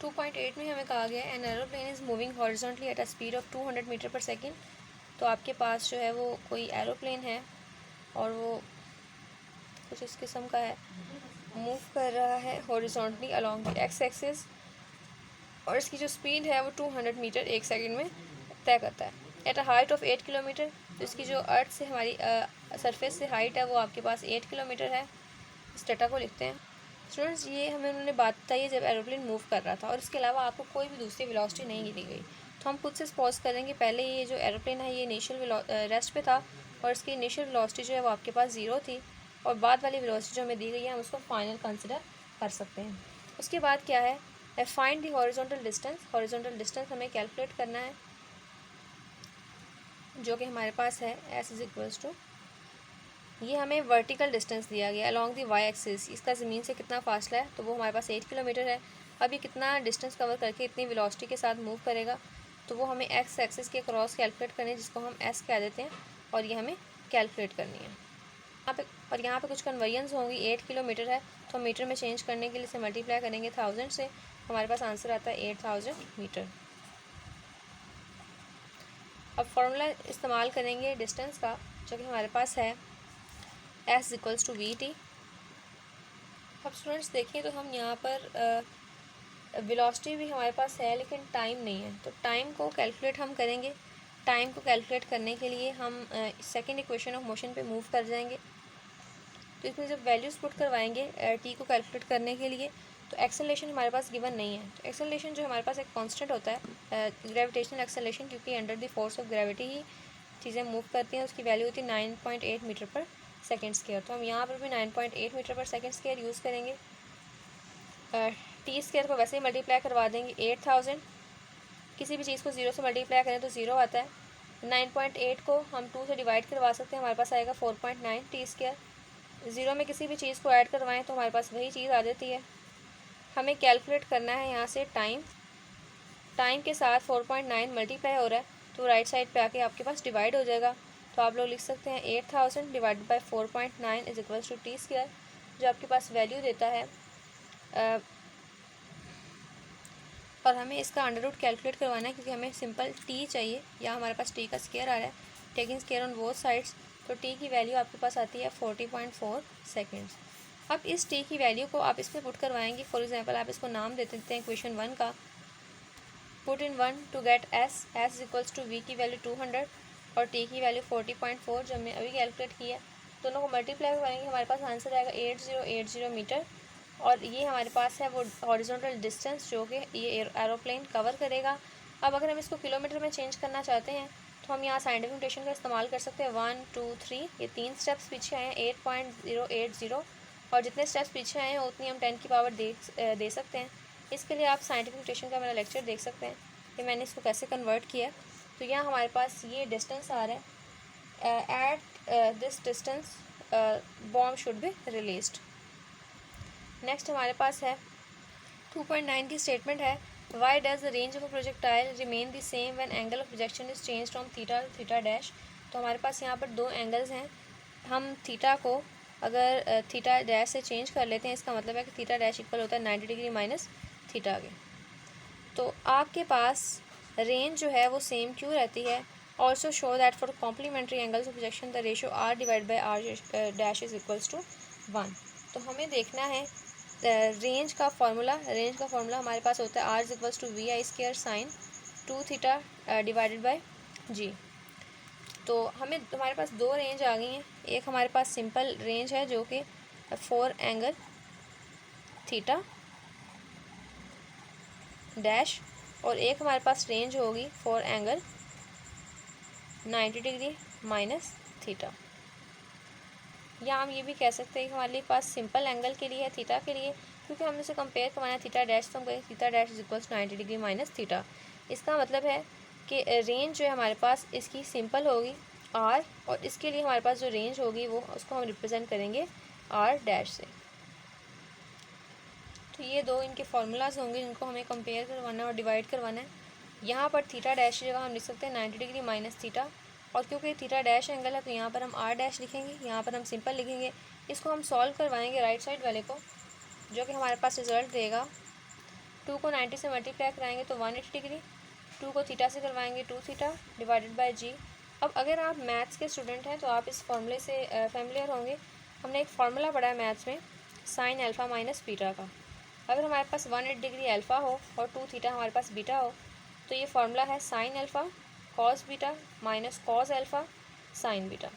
2.8 में हमें कहा गया है an aeroplane is moving horizontally at a speed of 200 metre per second. तो आपके पास जो है वो कोई एरोप्लेन है और वो कुछ इस किस्म का है, मूव कर रहा है horizontally along the x axis, और इसकी जो स्पीड है वो 200 मीटर एक सेकंड में तय करता है at a height of 8 kilometre. तो इसकी जो अर्थ से हमारी सरफेस से हाइट है वो आपके पास 8 किलोमीटर है। इस डाटा को लिखते हैं। स्टूडेंट्स, ये हमें उन्होंने बात बताई है जब एरोप्लेन मूव कर रहा था और इसके अलावा आपको कोई भी दूसरी वेलोसिटी नहीं दी गई। तो हम खुद से सपोज करेंगे पहले ये जो एरोप्लेन है ये इनिशियल रेस्ट पे था और इसकी इनिशियल वेलोसिटी जो है वो आपके पास 0 थी, और बाद वाली वेलोसिटी जो हमें दी गई है हम उसको फाइनल कंसिडर कर सकते हैं। उसके बाद क्या है, find the horizontal distance. Horizontal distance हमें कैलकुलेट करना है जो कि हमारे पास है एस इज इक्वल्स टू, ये हमें वर्टिकल डिस्टेंस दिया गया अलॉन्ग दी वाई एक्सिस, इसका ज़मीन से कितना फासला है तो वो हमारे पास 8 किलोमीटर है। अब ये कितना डिस्टेंस कवर करके इतनी वेलोसिटी के साथ मूव करेगा तो वो हमें एक्स एक्सिस के क्रॉस कैलकुलेट करनी है जिसको हम एस कह देते हैं, और ये हमें कैलकुलेट करनी है यहाँ पे कुछ कन्वर्जन्स होंगी। 8 किलोमीटर है तो हम मीटर में चेंज करने के लिए इसे मल्टीप्लाई करेंगे 1000 से, हमारे पास आंसर आता है 8000 मीटर। अब फॉर्मूला इस्तेमाल करेंगे डिस्टेंस का जो कि हमारे पास है S equals to V T. अब स्टूडेंट्स देखिए तो हम यहाँ पर वेलोसिटी भी हमारे पास है लेकिन टाइम नहीं है, तो टाइम को कैलकुलेट हम करेंगे। टाइम को कैलकुलेट करने के लिए हम सेकंड इक्वेशन ऑफ मोशन पे मूव कर जाएंगे। तो इसमें जब वैल्यूज़ पुट करवाएंगे टी को कैलकुलेट करने के लिए, तो एक्सेलरेशन हमारे पास गिवन नहीं है। तो एक्सेलरेशन जो हमारे पास एक कांस्टेंट होता है ग्रेविटेशनल एक्सेलरेशन, क्योंकि under the force of gravity ही चीज़ें मूव करती हैं, उसकी वैल्यू होती है 9.8 मीटर पर सेकेंड स्क्वायर। तो हम यहाँ पर भी 9.8 metre per second square use करेंगे। टी स्क्वायर को वैसे ही मल्टीप्लाई करवा देंगे 8000, किसी भी चीज़ को 0 से मल्टीप्लाई करें तो 0 आता है। 9.8 को हम 2 से डिवाइड करवा सकते हैं, हमारे पास आएगा 4.9 टी स्क्वायर। 0 में किसी भी चीज़ को ऐड करवाएं तो हमारे पास वही चीज़ आ जाती है। हमें कैलकुलेट करना है यहाँ से टाइम के साथ 4.9 मल्टीप्लाई हो रहा है तो राइट साइड पे आके आपके पास डिवाइड हो जाएगा। तो आप लोग लिख सकते हैं 8000 divided by 4.9 is equals to T square, जो आपके पास वैल्यू देता है और हमें इसका अंडर रूट कैलकुलेट करवाना है क्योंकि हमें सिंपल टी चाहिए। या हमारे पास टी का स्क्वायर आ रहा है, taking square on both sides, तो टी की वैल्यू आपके पास आती है 40.4 सेकेंड्स। अब इस टी की वैल्यू को आप इसमें पुट करवाएंगे। फॉर एग्जांपल आप इसको नाम दे देते हैं क्वेश्चन 1 का, put in 1 to get S is equals to V की वैल्यू 200 और टी की वैल्यू 40.4 जो हमने अभी कैलकुलेट किया है। दोनों को मल्टीप्लाई करवाएंगे, हमारे पास आंसर आएगा 8080 मीटर, और ये हमारे पास है वो हॉरिजॉन्टल डिस्टेंस जो कि ये एरोप्लेन कवर करेगा। अब अगर हम इसको किलोमीटर में चेंज करना चाहते हैं तो हम यहाँ साइंटिफिक नोटेशन का इस्तेमाल कर सकते हैं। 1 2 3, ये 3 स्टेप्स पीछे आए हैं 8.080, और जितने स्टेप्स पीछे आए हैं उतनी हम 10 की पावर दे सकते हैं। इसके लिए आप साइंटिफिक नोटेशन का मेरा लेक्चर देख सकते हैं कि मैंने इसको कैसे कन्वर्ट किया। तो यहाँ हमारे पास ये डिस्टेंस आ रहा है, at this distance bomb should be released. Next हमारे पास है 2.9 की स्टेटमेंट है, why does the range of a projectile remain the same when angle of projection is change from theta two theta dash. तो हमारे पास यहाँ पर दो एंगल्स हैं, हम थीटा को अगर थीटा डैश से चेंज कर लेते हैं, इसका मतलब है कि थीटा डैश इक्वल होता है 90 डिग्री माइनस थीटा के। तो आपके पास रेंज जो है वो सेम क्यों रहती है। Also show that for complementary angles of projection the ratio R divide by R dash is equals to 1। तो हमें देखना है रेंज का फार्मूला हमारे पास होता है R is equals to V I square sine 2 theta divided by G. तो हमारे पास दो रेंज आ गई हैं। एक हमारे पास सिंपल रेंज है जो कि 4 एंगल थीटा डैश, और एक हमारे पास रेंज होगी 4 एंगल 90 डिग्री माइनस थीटा। या हम ये भी कह सकते हैं कि हमारे पास सिंपल एंगल के लिए है थीटा के लिए, क्योंकि हमने इसे कंपेयर करवाना है थीटा डैश, तो हम कहेंगे theta dash is equals 90 degree minus theta. इसका मतलब है कि रेंज जो है हमारे पास इसकी सिंपल होगी आर, और इसके लिए हमारे पास जो रेंज होगी वो उसको हम रिप्रेजेंट करेंगे आर डैश से। तो ये दो इनके फार्मूलाज होंगे जिनको हमें कंपेयर करवाना और डिवाइड करवाना है। यहाँ पर थीटा डैश की जगह हम लिख सकते हैं 90 डिग्री माइनस थीटा, और क्योंकि थीटा डैश एंगल है तो यहाँ पर हम आर डैश लिखेंगे, यहाँ पर हम सिंपल लिखेंगे। इसको हम सॉल्व करवाएंगे राइट साइड वाले को, जो कि हमारे पास रिजल्ट देगा 2 को 90 से मल्टीप्लाई कराएंगे तो 180 डिग्री, 2 को थीटा से करवाएंगे 2 थीटा डिवाइडेड बाय जी। अब अगर आप मैथ्स के स्टूडेंट हैं तो आप इस फॉर्मूले से फेमिलियर होंगे। हमने एक फार्मूला पढ़ा है मैथ्स में साइन अल्फ़ा माइनस बीटा का। अगर हमारे पास 180 डिग्री अल्फ़ा हो और 2 थीटा हमारे पास बीटा हो तो ये फार्मूला है sine alpha cos beta minus cos alpha sine beta.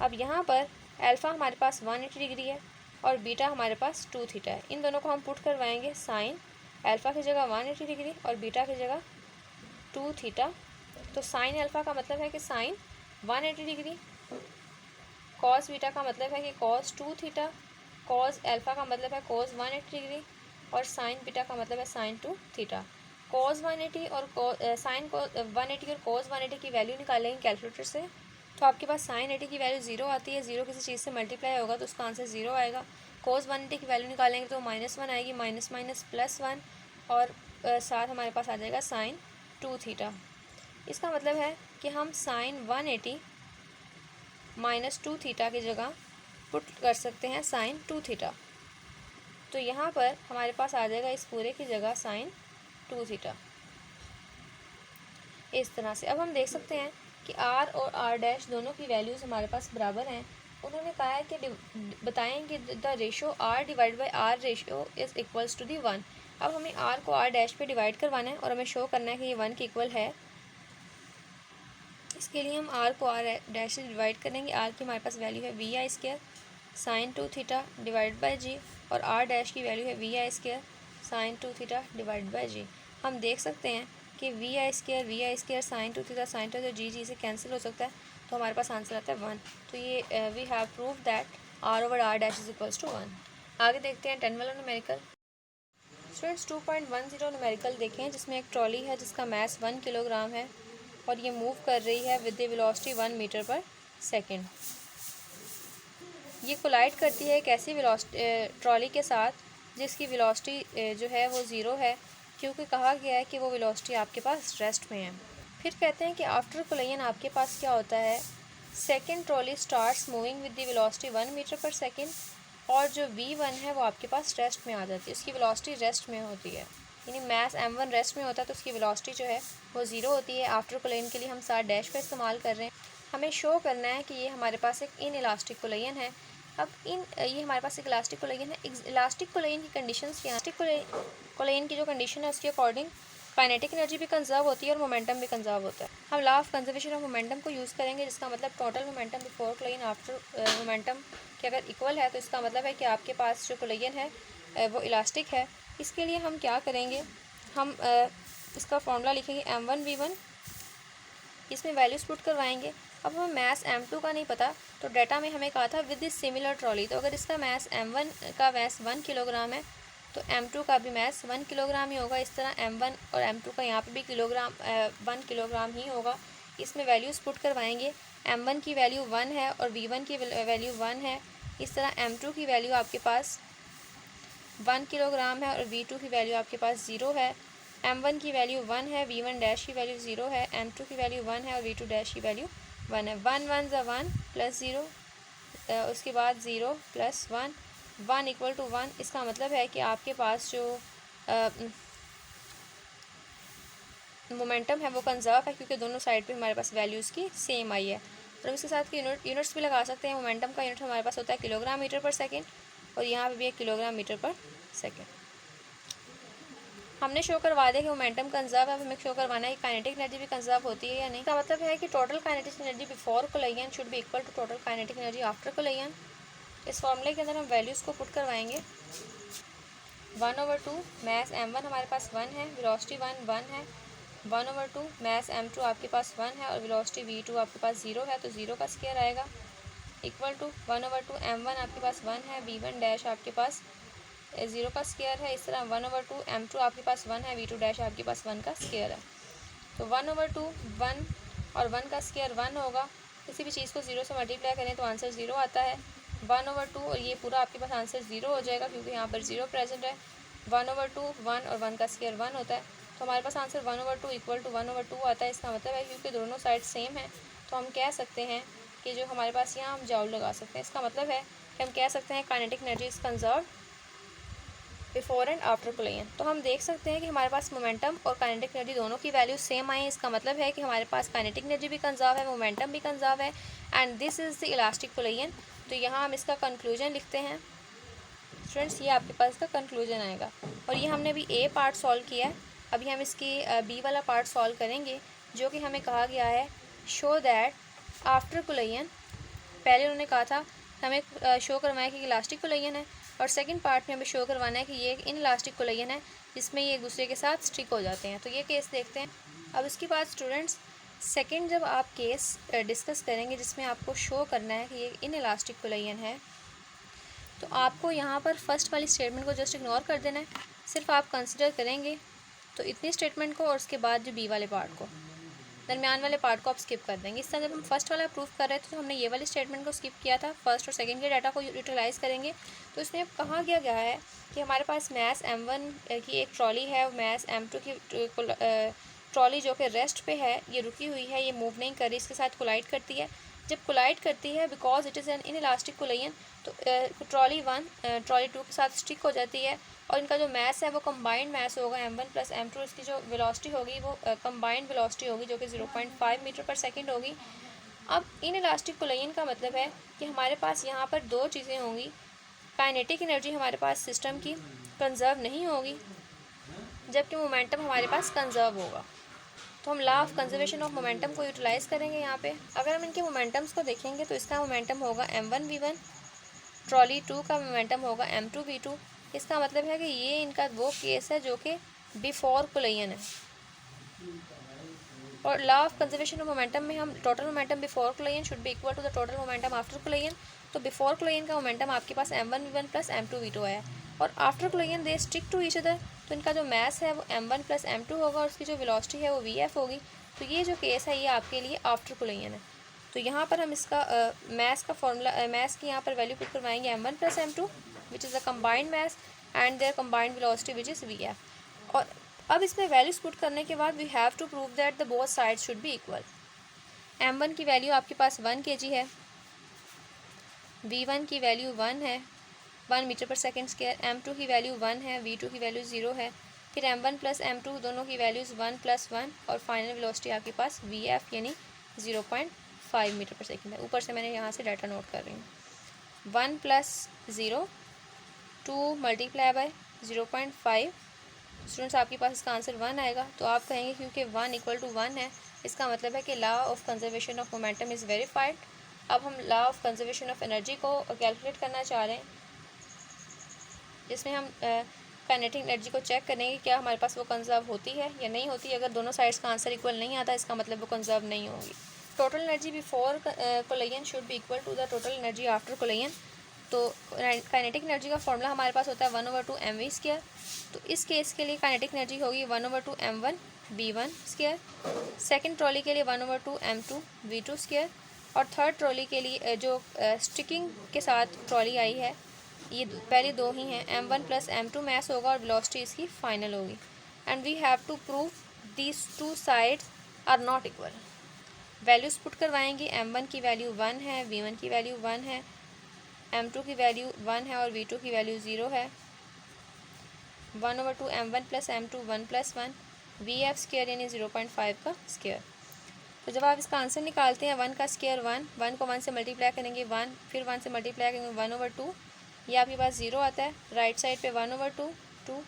अब यहाँ पर अल्फ़ा हमारे पास 180 डिग्री है और बीटा हमारे पास 2 थीटा है। इन दोनों को हम पुट करवाएंगे साइन अल्फ़ा की जगह 180 डिग्री और बीटा की जगह 2 थीटा। तो साइन अल्फ़ा का मतलब है कि साइन 180 डिग्री, कॉस बीटा का मतलब है कि कॉस 2 थीटा, कॉस अल्फ़ा का मतलब है कॉस 180 डिग्री और साइन बीटा का मतलब है साइन 2 थीटा। कॉस 180 और साइन को 180 और कॉस 180 की वैल्यू निकालेंगे कैलकुलेटर से तो आपके पास साइन 80 की वैल्यू 0 आती है। 0 किसी चीज़ से मल्टीप्लाई होगा तो उसका आंसर 0 आएगा। कॉस 180 की वैल्यू निकालेंगे तो -1 आएगी, माइनस माइनस +1 और साथ हमारे पास आ जाएगा साइन 2 थीटा। इसका मतलब है कि हम साइन 180 माइनस 2 थीटा की जगह पुट कर सकते हैं साइन 2 थीटा। तो यहाँ पर हमारे पास आ जाएगा इस पूरे की जगह साइन 2 थीटा इस तरह से। अब हम देख सकते हैं कि r और r' दोनों की वैल्यूज़ हमारे पास बराबर हैं। उन्होंने कहा है कि बताएं कि the ratio r divide by r ratio is equals to the 1। अब हमें r को r' पे डिवाइड करवाना है और हमें शो करना है कि ये 1 के इक्वल है। इसके लिए हम r को r' से डिवाइड करेंगे। r की हमारे पास वैल्यू है vi² sine 2 theta divide by G और r' की वैल्यू है vi² sine 2 theta divide by G. हम देख सकते हैं कि vi² साइन 2 थीटा साइन 2 जी से कैंसिल हो सकता है तो हमारे पास आंसर आता है 1। तो ये we have prove that r over r' is equals to 1। आगे देखते हैं 10 वाला न्यूमेरिकल। स्टूडेंट्स 2.10 न्यूमेरिकल देखें जिसमें एक ट्रॉली है जिसका मास 1 किलोग्राम है और ये मूव कर रही है with the velocity 1 metre per second. ये कोलाइड करती है एक ऐसी ट्रॉली के साथ जिसकी वेलोसिटी जो है वो 0 है क्योंकि कहा गया है कि वो वेलोसिटी आपके पास रेस्ट में है। फिर कहते हैं कि आफ्टर कोलाइजन आपके पास क्या होता है, second trolley starts moving with the velocity 1 metre per second और जो v1 है वो आपके पास रेस्ट में आ जाती है, उसकी वेलोसिटी रेस्ट में होती है। यानी मास m1 रेस्ट में होता है तो उसकी वेलोसिटी जो है वो 0 होती है। आफ्टर कोलाइजन के लिए हम साथ डैश का इस्तेमाल कर रहे हैं। हमें शो करना है कि ये हमारे पास एक इन इलास्टिक कोलाइजन है। अब ये हमारे पास एक इलास्टिक कोलाइजन है। इलास्टिक कोलाइजन की कंडीशंस क्या है, कोलाइजन की जो कंडीशन है उसके अकॉर्डिंग काइनेटिक एनर्जी भी कंजर्व होती है और मोमेंटम भी कंजर्व होता है। हम law of conservation of momentum को यूज़ करेंगे जिसका मतलब total momentum before collision after momentum के अगर इक्वल है तो इसका मतलब है कि आपके पास जो कोलाइजन है वो इलास्टिक है। इसके लिए हम क्या करेंगे, हम इसका फॉर्मूला लिखेंगे m1v1, इसमें वैल्यूज पुट करवाएंगे। अब हमें मैस m2 का नहीं पता तो डाटा में हमें कहा था विद दिस सिमिलर ट्रॉली, तो अगर इसका मैस m1 का मैस 1 किलोग्राम है तो m2 का भी मैस 1 किलोग्राम ही होगा। इस तरह m1 और m2 का यहाँ पे भी 1 किलोग्राम ही होगा। इसमें वैल्यूज़ पुट करवाएंगे। m1 की वैल्यू 1 है और v1 की वैल्यू 1 है। इस तरह m2 की वैल्यू आपके पास 1 किलोग्राम है और v2 की वैल्यू आपके पास 0 है। m1 की वैल्यू 1 है, v1 डैश की वैल्यू 0 है, m2 की वैल्यू 1 है और v2 डैश की वैल्यू 1 है। 1 1 ज़ा 1 प्लस 0, उसके बाद 0 प्लस 1, 1 इक्वल टू 1। इसका मतलब है कि आपके पास जो मोमेंटम है वो कंजर्व है क्योंकि दोनों साइड पे हमारे पास वैल्यूज़ की सेम आई है। और इसके साथ यूनिट्स भी लगा सकते हैं। मोमेंटम का यूनिट हमारे पास होता है किलोग्राम मीटर पर सेकेंड और यहाँ पे भी एक किलोग्राम मीटर पर सेकेंड। हमने शो करवा दिया कि मोमेंटम कंजर्व है, हमें शो करवाना है कि काइनेटिक एनर्जी भी कंजर्व होती है या नहीं। इसका मतलब है कि total kinetic energy before collision should be equal to total kinetic energy after collision. इस फॉर्मूले के अंदर हम वैल्यूज़ को पुट करवाएंगे। 1/2 मैस m1 हमारे पास 1 है, वेलोसिटी 1 है। 1/2 मैस m2 आपके पास 1 है और वेलोसिटी v2 आपके पास 0 है तो 0 का स्क्वायर आएगा इक्वल टू 1/2 m1 आपके पास 1 है, v1 डैश आपके पास 0 का स्क्वायर है। इस तरह 1/2 m2 आपके पास 1 है, v2 डैश आपके पास 1 का स्क्वायर है। तो 1/2 1 और 1 का स्क्वायर 1 होगा। किसी भी चीज़ को 0 से मल्टीप्लाई करें तो आंसर 0 आता है। 1/2 और ये पूरा आपके पास आंसर 0 हो जाएगा क्योंकि यहाँ पर 0 प्रेजेंट है। 1/2 1 और 1 का स्क्वायर 1 होता है तो हमारे पास आंसर 1/2 इक्वल टू 1/2 आता है। इसका मतलब है क्योंकि दोनों साइड सेम है तो हम कह सकते हैं कि जो हमारे पास यहाँ हम जाउल लगा सकते हैं। इसका मतलब है कि हम कह सकते हैं kinetic energy is conserve before and after collision. तो हम देख सकते हैं कि हमारे पास मोमेंटम और काइनेटिक एनर्जी दोनों की वैल्यू सेम आई है। इसका मतलब है कि हमारे पास काइनेटिक एनर्जी भी कंजर्व है, मोमेंटम भी कंजर्व है, and this is the elastic collision. तो यहाँ हम इसका कंक्लूजन लिखते हैं स्टूडेंट्स, ये आपके पास इसका कंक्लूजन आएगा। और ये हमने अभी ए पार्ट सॉल्व किया है, अभी हम इसकी बी वाला पार्ट सॉल्व करेंगे, जो कि हमें कहा गया है शो दैट आफ्टर कोलिजन। पहले उन्होंने कहा था हमें शो करवाया कि इलास्टिक कोलिजन है, और सेकंड पार्ट में हमें शो करवाना है कि ये इन इलास्टिक कोलिजन है जिसमें ये एक दूसरे के साथ स्टिक हो जाते हैं। तो ये केस देखते हैं। अब इसके बाद स्टूडेंट्स सेकंड जब आप केस डिस्कस करेंगे जिसमें आपको शो करना है कि ये इन इलास्टिक कोलिजन है, तो आपको यहाँ पर फर्स्ट वाली स्टेटमेंट को जस्ट इग्नोर कर देना है, सिर्फ आप कंसिडर करेंगे तो इतनी स्टेटमेंट को और उसके बाद जो बी वाले पार्ट को, दरमियान वाले पार्ट को आप स्किप कर देंगे। इस तरह जब हम फर्स्ट वाला प्रूफ कर रहे थे तो हमने ये वाली स्टेटमेंट को स्किप किया था, फर्स्ट और सेकंड के डाटा को यूटिलाइज़ करेंगे। तो इसमें अब कहा गया है कि हमारे पास मैस m1 की एक ट्रॉली है, मैस m2 की ट्रॉली जो कि रेस्ट पे है, ये रुकी हुई है, ये मूव नहीं कर रही, इसके साथ कोलाइड करती है। जब कोलाइड करती है because it is an in elastic collision, तो ट्रॉली 1 ट्रॉली 2 के साथ स्टिक हो जाती है, और इनका जो मैस है वो कंबाइंड मैस होगा m1 प्लस m2। इसकी जो वेलोसिटी होगी वो कंबाइंड वेलोसिटी होगी जो कि 0.5 मीटर पर सेकंड होगी। अब इन इलास्टिक कोलिजन का मतलब है कि हमारे पास यहाँ पर दो चीज़ें होंगी, काइनेटिक एनर्जी हमारे पास सिस्टम की कंजर्व नहीं होगी, जबकि मोमेंटम हमारे पास कंजर्व होगा। तो हम law of conservation of momentum को यूटिलाइज़ करेंगे यहाँ पे। अगर हम इनके मोमेंटम्स को देखेंगे तो इसका मोमेंटम होगा m1v1, ट्रॉली 2 का मोमेंटम होगा m2v2। इसका मतलब है कि ये इनका वो केस है जो कि बिफोर कोलिजन है, और law of conservation of momentum में हम total momentum before collision should be equal to the total momentum after collision. तो बिफोर कोलिजन का मोमेंटम आपके पास m1v1 प्लस m2v2 है, और after collision they stick to each other, तो इनका जो मैस है वो m1 प्लस m2 होगा, और उसकी जो वेलोसिटी है वो vf होगी। तो ये जो केस है ये आपके लिए आफ्टर कोलिजन है। तो यहाँ पर हम इसका मैस का फॉर्मूला, मैस की यहाँ पर वैल्यू पुट करवाएंगे m1 plus m2 which is a combined mass and their combined velocity which is vf। और अब इसमें वैल्यूज पुट करने के बाद we have to prove that the both side should be equal. m1 की value आपके पास 1 kg है, v1 की वैल्यू 1 है 1 metre per second square, m2 की वैल्यू 1 है, v2 की वैल्यू 0 है, फिर m1 प्लस m2 दोनों की वैल्यूज़ 1 प्लस 1, और फाइनल वेलोसिटी आपके पास vf यानी 0.5 मीटर पर सेकेंड है। ऊपर से मैंने यहाँ से डाटा नोट कर रही हूँ। 1 प्लस 0 2 मल्टीप्लाई बाय 0.5, स्टूडेंट्स आपके पास इसका आंसर 1 आएगा। तो आप कहेंगे क्योंकि 1 इक्वल टू 1 है, इसका मतलब है कि law of conservation of momentum is verified. अब हम law of conservation of energy को कैलकुलेट करना चाह रहे हैं, जिसमें हम काइनेटिक एनर्जी को चेक करेंगे क्या हमारे पास वो कंजर्व होती है या नहीं होती। अगर दोनों साइड्स का आंसर इक्वल नहीं आता इसका मतलब वो कंजर्व नहीं होगी। Total energy before collision should be equal to the total energy after collision. तो काइनेटिक एनर्जी का फॉर्मूला हमारे पास होता है 1/2 mv²। तो इस केस के लिए काइनेटिक एनर्जी होगी 1/2 m1v1², सेकेंड ट्रॉली के लिए 1/2 m2v2², और थर्ड ट्रॉली के लिए जो स्टिकिंग के साथ ट्रॉली आई है, ये पहले दो ही हैं, m1 प्लस m2 मैस होगा और वेलोसिटी इसकी फाइनल होगी। And we have to prove these two sides are not equal. Values put करवाएंगे, m1 की वैल्यू 1 है, v1 की वैल्यू 1 है, m2 की वैल्यू 1 है और v2 की वैल्यू 0 है। 1/2 m1 plus m2 1 plus 1 vf² यानी 0.5 का स्क्वायर। तो जब आप इसका आंसर निकालते हैं 1 का स्क्वायर 1 को 1 से मल्टीप्लाई करेंगे 1, फिर 1 से मल्टीप्लाई करेंगे 1/2, ये आपके पास 0 आता है। राइट साइड पे 1/2 2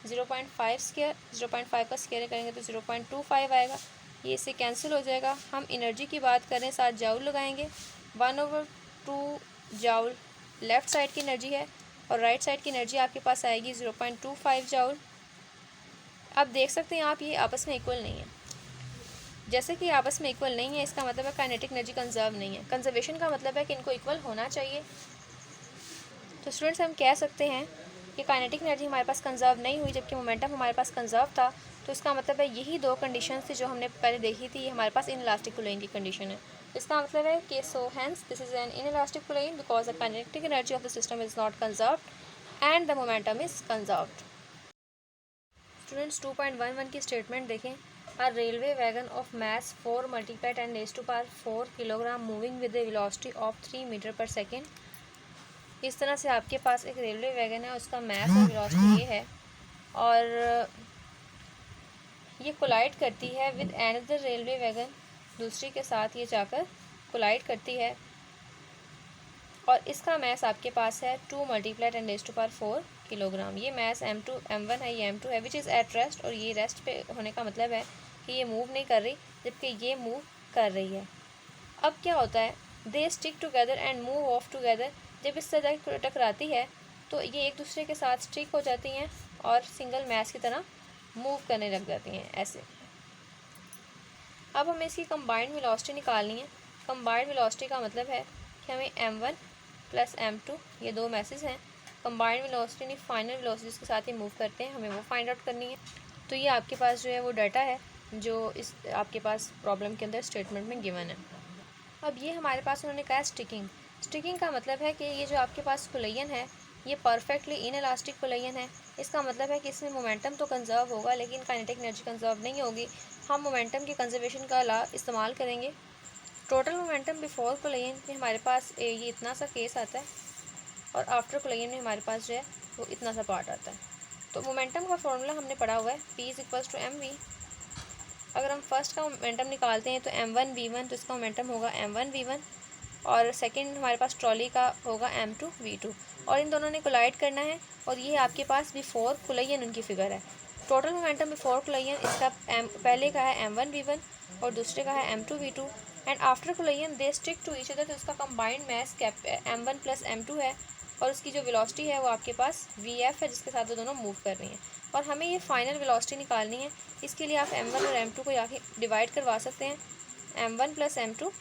0.5 स्क्वायर, 0.5 का स्क्वायर करेंगे तो 0.25 आएगा, ये इससे कैंसिल हो जाएगा। हम एनर्जी की बात करें, साथ जाउल लगाएंगे, 1/2 जाउल लेफ़्ट साइड की एनर्जी है और राइट साइड की एनर्जी आपके पास आएगी 0.25 जाउल। अब देख सकते हैं आप ये आपस में इक्वल नहीं है। जैसे कि आपस में इक्वल नहीं है इसका मतलब है काइनेटिक एनर्जी कंजर्व नहीं है। कंजर्वेशन का मतलब है कि इनको इक्वल होना चाहिए। तो स्टूडेंट्स हम कह सकते हैं कि काइनेटिक एनर्जी हमारे पास कंजर्व नहीं हुई जबकि मोमेंटम हमारे पास कंजर्व था। तो इसका मतलब है यही दो कंडीशन थी जो हमने पहले देखी थी, ये हमारे पास इनइलास्टिक कोलिजन की कंडीशन है। इसका मतलब है कि so hence this is an inelastic collision because the kinetic energy of the system is not conserved and the momentum is conserved. Students 2.11 की स्टेटमेंट देखें। A railway wagon of mass 4 multiplied 10 raised to power 4 kilogram moving with a velocity of 3 meter per second इस तरह से आपके पास एक railway wagon है, उसका मास और वेलोसिटी ये है, और ये कोलाइड करती है विद अनदर रेलवे वैगन, दूसरी के साथ ये जाकर कोलाइड करती है, और इसका मास आपके पास है 2 × 10⁴ किलोग्राम। ये मास m1 है, ये m2 है, विच इज़ एट रेस्ट, और ये रेस्ट पे होने का मतलब है कि ये मूव नहीं कर रही, जबकि ये मूव कर रही है। अब क्या होता है, they stick together and move of together. जब इस तरह टकराती है तो ये एक दूसरे के साथ स्टिक हो जाती हैं और सिंगल मास की तरह मूव करने लग जाती हैं ऐसे। अब हमें इसकी कंबाइंड वेलोसिटी निकालनी है। कंबाइंड वेलोसिटी का मतलब है कि हमें m1 + m2 ये दो मैसेज हैं, कंबाइंड वेलोसिटी नहीं फाइनल वेलोसिटी जिसके साथ ही मूव करते हैं, हमें वो फाइंड आउट करनी है। तो ये आपके पास जो है वो डाटा है जो इस आपके पास प्रॉब्लम के अंदर स्टेटमेंट में गिवन है। अब ये हमारे पास उन्होंने कहा स्टिकिंग। स्टिकिंग का मतलब है कि ये जो आपके पास कोलिजन है ये परफेक्टली इनइलास्टिक कोलिजन है। इसका मतलब है कि इसमें मोमेंटम तो कंजर्व होगा लेकिन काइनेटिक एनर्जी कंजर्व नहीं होगी। हम मोमेंटम की कंजर्वेशन का लॉ इस्तेमाल करेंगे। टोटल मोमेंटम बिफोर कोलिजन में हमारे पास ये इतना सा केस आता है, और आफ्टर कोलिजन में हमारे पास जो है वो इतना सा पार्ट आता है। तो मोमेंटम का फॉर्मूला हमने पढ़ा हुआ है, P = mv। अगर हम फर्स्ट का मोमेंटम निकालते हैं तो m1 v1, तो इसका मोमेंटम होगा m1 v1, और सेकंड हमारे पास ट्रॉली का होगा m2 v2, और इन दोनों ने कोलाइड करना है, और ये आपके पास बिफोर कोलिजन उनकी फिगर है। टोटल मोमेंटम बिफोर कोलिजन इसका पहले का है m1 v1 और दूसरे का है m2 v2, and after collision they stick to each other, तो इसका कंबाइंड मास m1 + m2 है, और उसकी जो वेलोसिटी है वो आपके पास vf है जिसके साथ वो दोनों मूव कर रही हैं, और हमें ये फाइनल वेलोसिटी निकालनी है। इसके लिए आप m1 और m2 को आके डिवाइड करवा सकते हैं, m1 + m2,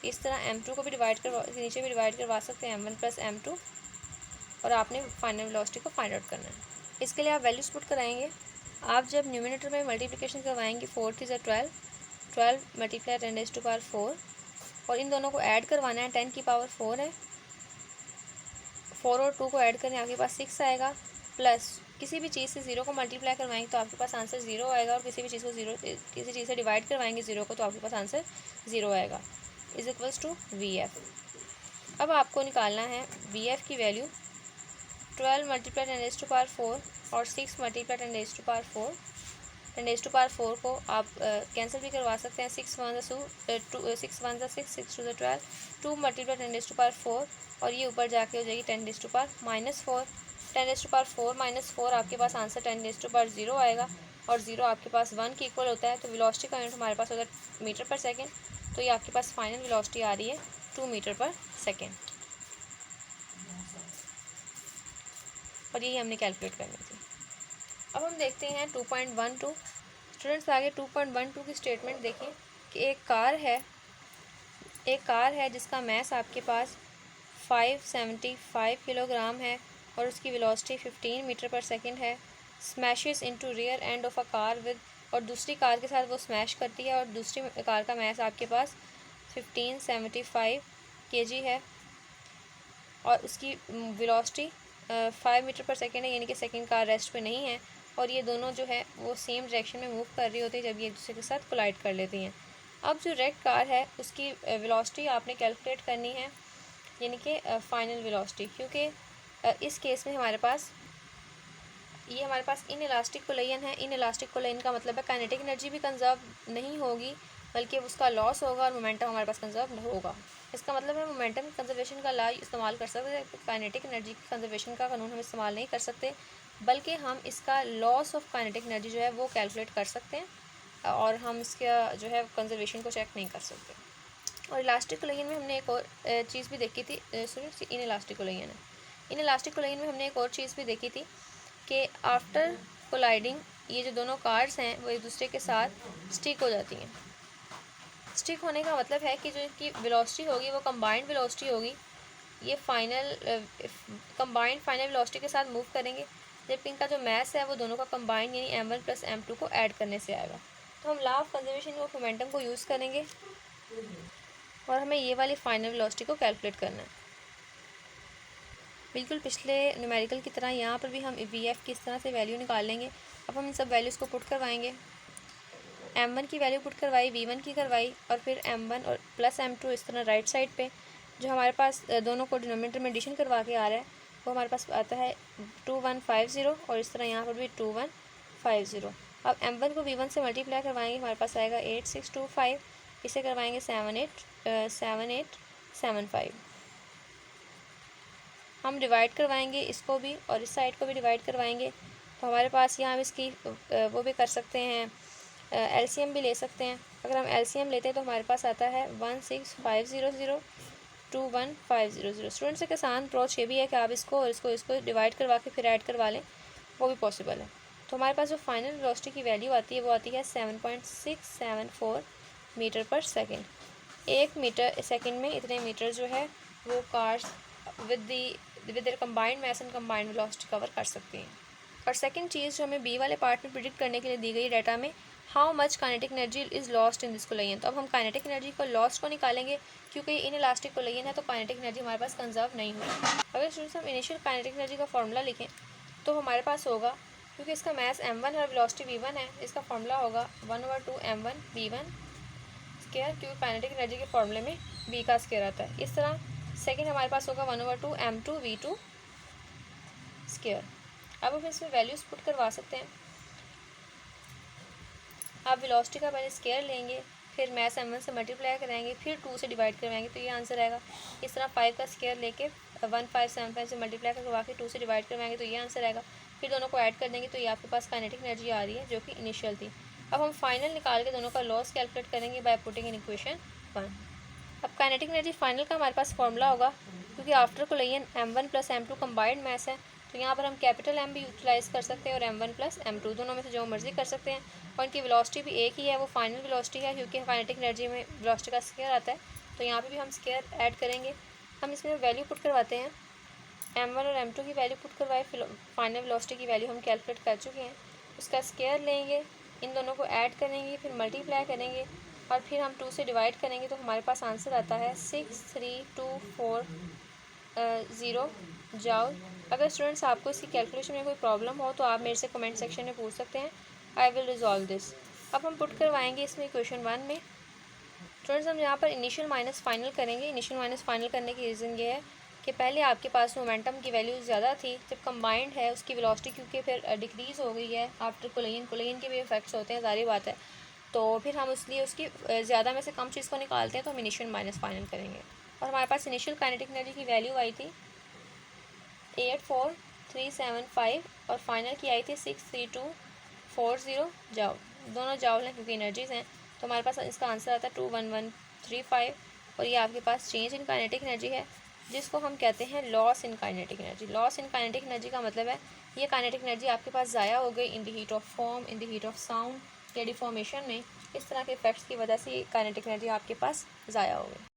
इस तरह m2 को भी नीचे भी डिवाइड करवा सकते हैं m1 + m2, और आपने फाइनल वेलोसिटी को फाइंड आउट करना है। इसके लिए आप वैल्यूज पुट कराएंगे। आप जब न्यूमिनेटर में मल्टीप्लिकेशन करवाएंगे 4 × 12, 12 × 10⁴, और इन दोनों को ऐड करवाना है, 10⁴ है, 4 और 2 को ऐड करें आपके पास 6 आएगा, प्लस किसी भी चीज़ से 0 को मल्टीप्लाई करवाएंगे तो आपके पास आंसर 0 आएगा, और किसी भी चीज़ को किसी चीज़ से डिवाइड करवाएंगे 0 को तो आपके पास आंसर 0 आएगा, = vf। अब आपको निकालना है vf की वैल्यू। 12 × 10⁴ और 6 × 10⁴, 10⁴ को आप कैंसिल भी करवा सकते हैं, 6 1 2, 6 1 6, 6 2 12, 2 × 10⁴, और ये ऊपर जाके हो जाएगी 10⁻⁻4, 10⁻⁴ आपके पास आंसर 10⁻0 आएगा, और 0 आपके पास 1 के इक्वल होता है। तो वेलोसिटी का यूनिट हमारे पास होगा मीटर/सेकेंड, तो ये आपके पास फाइनल वेलोसिटी आ रही है 2 मीटर/सेकेंड, और यही हमने कैलकुलेट करनी थी। अब हम देखते हैं 2.12। स्टूडेंट्स आगे 2.12 की स्टेटमेंट देखें कि एक कार है जिसका मास आपके पास 575 किलोग्राम है, और उसकी वेलोसिटी 15 मीटर/सेकेंड है। Smashes into rear end of a car with, और दूसरी कार के साथ वो स्मैश करती है, और दूसरी कार का मास आपके पास 1575 kg है, और उसकी वेलोसिटी 5 मीटर/सेकेंड है, यानी कि सेकेंड कार रेस्ट पे नहीं है, और ये दोनों जो है वो सेम डायरेक्शन में मूव कर रही होती है जब ये एक दूसरे के साथ कोलाइड कर लेती हैं। अब जो रेड कार है उसकी वेलोसिटी आपने कैलकुलेट करनी है, यानी कि फाइनल वेलोसिटी, क्योंकि इस केस में हमारे पास इनइलास्टिक कोलिजन है। इनइलास्टिक कोलिजन का मतलब है काइनेटिक एनर्जी भी कंजर्व नहीं होगी बल्कि उसका लॉस होगा, और मोमेंटम हमारे पास कंजर्व होगा। इसका मतलब है मोमेंटम कंजर्वेशन का लॉ इस्तेमाल कर सकते हैं, काइनेटिक एनर्जी कंजर्वेशन का कानून हम इस्तेमाल नहीं कर सकते, बल्कि हम इसका लॉस ऑफ काइनेटिक एनर्जी जो है वो कैलकुलेट कर सकते हैं, और हम इसका जो है कंजर्वेशन को चेक नहीं कर सकते। और इलास्टिक कोलिजन में हमने एक और चीज़ भी देखी थी, इनइलास्टिक कोलिजन है। इनइलास्टिक कोलिजन में हमने एक और चीज़ भी देखी थी कि आफ्टर कोलाइडिंग ये जो दोनों कार्स हैं वो एक दूसरे के साथ स्टिक हो जाती हैं। स्टिक होने का मतलब है कि जो इनकी वेलोसिटी होगी वो कंबाइंड वेलोसिटी होगी, ये कंबाइंड फाइनल वेलोसिटी के साथ मूव करेंगे, जबकि इनका जो मास है वो दोनों का कंबाइंड यानी m1 + m2 को ऐड करने से आएगा। तो हम law of conservation of momentum को यूज़ करेंगे, और हमें ये वाली फाइनल वेलोसिटी को कैलकुलेट करना है। बिल्कुल पिछले न्यूमेरिकल की तरह यहाँ पर भी हम vf की इस तरह से वैल्यू निकाल लेंगे। अब हम इन सब वैल्यूज़ को पुट करवाएंगे। m1 की वैल्यू पुट करवाई, v1 की करवाई, और फिर m1 और + m2 इस तरह राइट साइड पे, जो हमारे पास दोनों को डिनोमिनेटर में एडिशन करवा के आ रहा है वो हमारे पास आता है 2150 और इस तरह यहाँ पर भी 2150। अब m1 को v1 से मल्टीप्लाई करवाएंगे, हमारे पास आएगा 8625, इसे करवाएंगे 7875। हम डिवाइड करवाएंगे इसको भी और इस साइड को भी डिवाइड करवाएंगे, तो हमारे पास यहाँ हम इसकी वो भी कर सकते हैं, एलसीएम भी ले सकते हैं। अगर हम एलसीएम लेते हैं तो हमारे पास आता है 16500 21500। स्टूडेंट्स एक आसान अप्रोच ये भी है कि आप इसको और इसको डिवाइड करवा के फिर ऐड करवा लें, वो भी पॉसिबल है। तो हमारे पास जो फाइनल वेलोसिटी की वैल्यू आती है वो आती है 7.674 metre per second. 1 metre second में इतने मीटर जो है वो cars with their combined mass and combined velocity cover कर सकते हैं। और सेकंड चीज़ जो हमें बी वाले पार्ट में प्रिडिक्ट करने के लिए दी गई डाटा में, how much kinetic energy is lost in this collision. तो अब हम काइनेटिक एनर्जी को लॉस्ट को निकालेंगे, क्योंकि इन इलास्टिक कोलिजन है तो काइनेटिक एनर्जी हमारे पास कंजर्व नहीं हुई। अगर स्टूडेंट्स हम इनिशियल काइनेटिक एनर्जी का फॉर्मूला लिखें तो हमारे पास होगा, क्योंकि इसका मैस m1 और वेलोसिटी v1 है, इसका फॉर्मूला होगा 1/2 m1 v1 स्क्वायर, क्योंकि काइनेटिक एनर्जी के फॉर्मूले में v का स्क्वायर आता है। इस तरह सेकेंड हमारे पास होगा 1/2 m2 v2 स्क्वायर। अब हम इसमें वैल्यूज़ पुट करवा सकते हैं। आप वेलोसिटी का पहले स्क्वायर लेंगे, फिर मैस m1 से मल्टीप्लाई कराएंगे, फिर 2 से डिवाइड करवाएंगे, तो ये आंसर आएगा। इस तरह 5 का स्क्वायर लेके 1575 से मल्टीप्लाई करवा के 2 से डिवाइड करवाएंगे, तो ये आंसर आएगा। फिर दोनों को ऐड कर देंगे तो ये आपके पास काइनेटिक एनर्जी आ रही है जो कि इनिशियल थी। अब हम फाइनल निकाल के दोनों का लॉस कैलकुलेट करेंगे बाय पुटिंग इन इक्वेशन 1। अब काइनेटिक एनर्जी फाइनल का हमारे पास फॉर्मूला होगा, क्योंकि after collision m1 plus m2 combined mass है, तो यहाँ पर हम कैपिटल M भी यूटिलाइज़ कर सकते हैं और m1 प्लस m2 दोनों में से जो मर्जी कर सकते हैं। और इनकी वेलोसिटी भी एक ही है, वो फाइनल वेलोसिटी है, क्योंकि काइनेटिक एनर्जी में वेलोसिटी का स्क्वायर आता है, तो यहाँ पे भी हम स्क्वायर ऐड करेंगे। हम इसमें वैल्यू पुट करवाते हैं, m1 और m2 की वैल्यू पुट करवाए, फाइनल वेलोसिटी की वैल्यू हम कैलकुलेट कर चुके हैं। उसका स्क्वायर लेंगे, इन दोनों को ऐड करेंगे, फिर मल्टीप्लाई करेंगे और फिर हम 2 से डिवाइड करेंगे, तो हमारे पास आंसर आता है 6324 जाउल। अगर स्टूडेंट्स आपको इसकी कैलकुलेशन में कोई प्रॉब्लम हो तो आप मेरे से कमेंट सेक्शन में पूछ सकते हैं, आई विल रिजॉल्व दिस। अब हम पुट करवाएंगे इसमें इक्वेशन 1 में। स्टूडेंट्स हम यहाँ पर इनिशियल माइनस फाइनल करेंगे। इनिशियल माइनस फाइनल करने की रीज़न ये है कि पहले आपके पास मोमेंटम की वैल्यू ज़्यादा थी, जब कंबाइंड है उसकी वेलोसिटी क्योंकि फिर डिक्रीज़ हो गई है आफ्टर कोलिजन के भी इफेक्ट्स होते हैं, जारी बात है, तो फिर हम इसलिए उसकी ज़्यादा में से कम चीज़ को निकालते हैं, तो हम इनिशियल माइनस फाइनल करेंगे। और हमारे पास इनिशियल काइनेटिक एनर्जी की वैल्यू आई थी 84375 और फाइनल की आई थी 63240 जाउल। दोनों जाउल हैं क्योंकि एनर्जीज़ हैं, तो हमारे पास इसका आंसर आता है 21135। और ये आपके पास चेंज इन काइनेटिक एनर्जी है, जिसको हम कहते हैं loss in kinetic energy. Loss in kinetic energy का मतलब है ये काइनेटिक एनर्जी आपके पास ज़ाया हो गई in the heat of form, in the heat of sound या डिफॉर्मेशन में। इस तरह के इफेक्ट्स की वजह से काइनेटिक एनर्जी आपके पास ज़ाया हो गई।